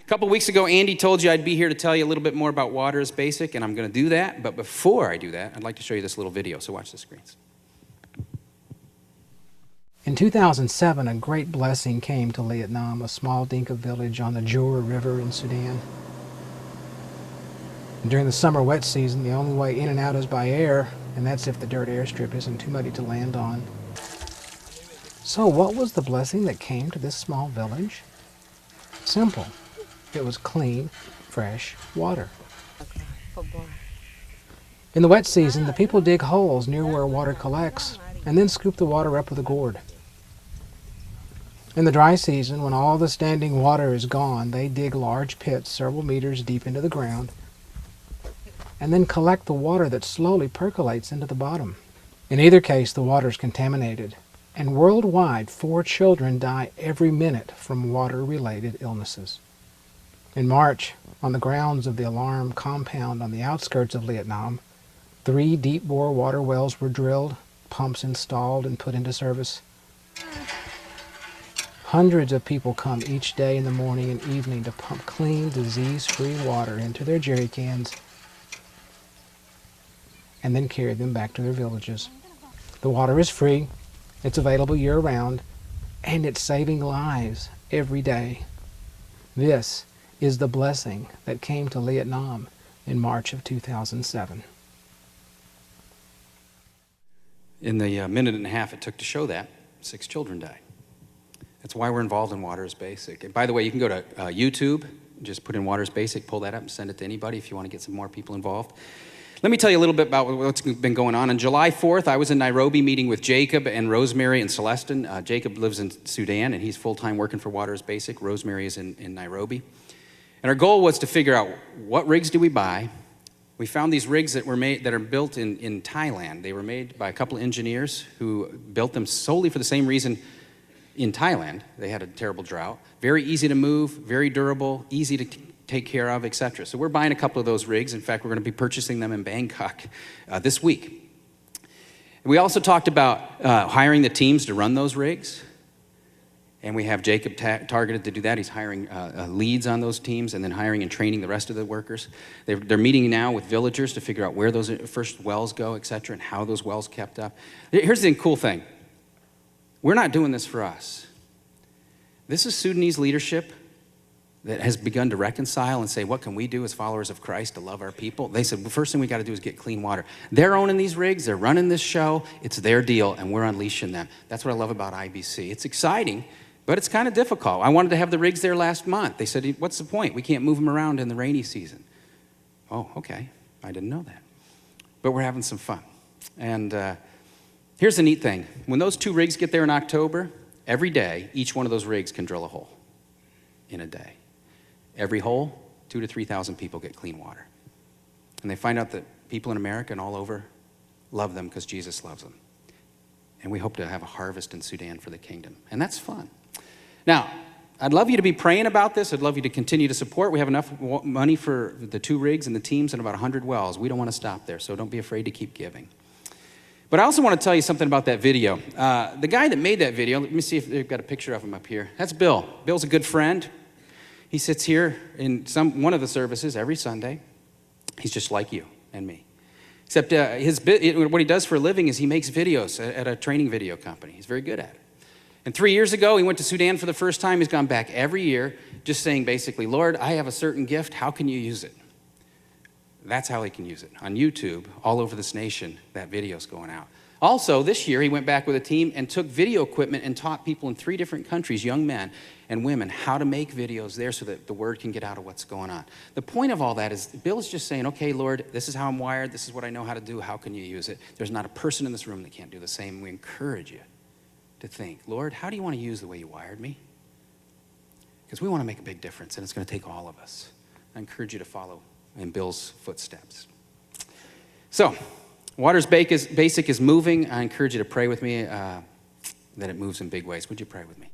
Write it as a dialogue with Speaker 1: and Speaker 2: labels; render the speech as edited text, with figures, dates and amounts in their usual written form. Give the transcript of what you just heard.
Speaker 1: A couple weeks ago, Andy told you I'd be here to tell you a little bit more about Water is Basic, and I'm going to do that. But before I do that, I'd like to show you this little video, so watch the screens.
Speaker 2: In 2007, a great blessing came to Vietnam, a small Dinka village on the Jura River in Sudan. During the summer wet season, the only way in and out is by air, and that's if the dirt airstrip isn't too muddy to land on. So what was the blessing that came to this small village? Simple. It was clean, fresh water. In the wet season, the people dig holes near where water collects and then scoop the water up with a gourd. In the dry season, when all the standing water is gone, they dig large pits several meters deep into the ground and then collect the water that slowly percolates into the bottom. In either case, the water is contaminated, and worldwide 4 children die every minute from water-related illnesses. In March, on the grounds of the Alarm compound on the outskirts of Vietnam, 3 deep-bore water wells were drilled, pumps installed and put into service. Hundreds of people come each day in the morning and evening to pump clean, disease-free water into their jerry cans and then carry them back to their villages. The water is free, it's available year-round, and it's saving lives every day. This is the blessing that came to Vietnam in March of 2007.
Speaker 1: In the minute and a half it took to show that, 6 children died. That's why we're involved in Water is Basic. And by the way, you can go to YouTube, just put in Water is Basic, pull that up and send it to anybody if you want to get some more people involved. Let me tell you a little bit about what's been going on. On July 4th, I was in Nairobi meeting with Jacob and Rosemary and Celestin. Jacob lives in Sudan, and he's full-time working for Water is Basic. Rosemary is in Nairobi. And our goal was to figure out what rigs do we buy. We found these rigs that are built in Thailand. They were made by a couple of engineers who built them solely for the same reason in Thailand. They had a terrible drought. Very easy to move, very durable, easy to take care of, etc. So we're buying a couple of those rigs. In fact, we're going to be purchasing them in Bangkok this week. We also talked about hiring the teams to run those rigs. And we have Jacob targeted to do that. He's hiring leads on those teams and then hiring and training the rest of the workers. They're meeting now with villagers to figure out where those first wells go, etc., and how those wells kept up. Here's the cool thing. We're not doing this for us. This is Sudanese leadership that has begun to reconcile and say, what can we do as followers of Christ to love our people? They said, the first thing we got to do is get clean water. They're owning these rigs. They're running this show. It's their deal, and we're unleashing them. That's what I love about IBC. It's exciting, but it's kind of difficult. I wanted to have the rigs there last month. They said, what's the point? We can't move them around in the rainy season. Oh, okay. I didn't know that. But we're having some fun. And here's the neat thing. When those 2 rigs get there in October, every day, each one of those rigs can drill a hole in a day. Every hole, 2,000 to 3,000 people get clean water. And they find out that people in America and all over love them because Jesus loves them. And we hope to have a harvest in Sudan for the kingdom. And that's fun. Now, I'd love you to be praying about this. I'd love you to continue to support. We have enough money for the 2 rigs and the teams and about 100 wells. We don't want to stop there, so don't be afraid to keep giving. But I also want to tell you something about that video. The guy that made that video, let me see if they've got a picture of him up here. That's Bill. Bill's a good friend. He sits here in one of the services every Sunday. He's just like you and me. Except what he does for a living is he makes videos at a training video company. He's very good at it. And 3 years ago, he went to Sudan for the first time. He's gone back every year just saying basically, Lord, I have a certain gift. How can you use it? That's how he can use it. On YouTube, all over this nation, that video's going out. Also, this year, he went back with a team and took video equipment and taught people in 3 different countries, young men and women, how to make videos there so that the word can get out of what's going on. The point of all that is Bill's just saying, okay, Lord, this is how I'm wired. This is what I know how to do. How can you use it? There's not a person in this room that can't do the same. We encourage you to think, Lord, how do you want to use the way you wired me? Because we want to make a big difference, and it's going to take all of us. I encourage you to follow in Bill's footsteps. So, Water is Basic is moving. I encourage you to pray with me that it moves in big ways. Would you pray with me?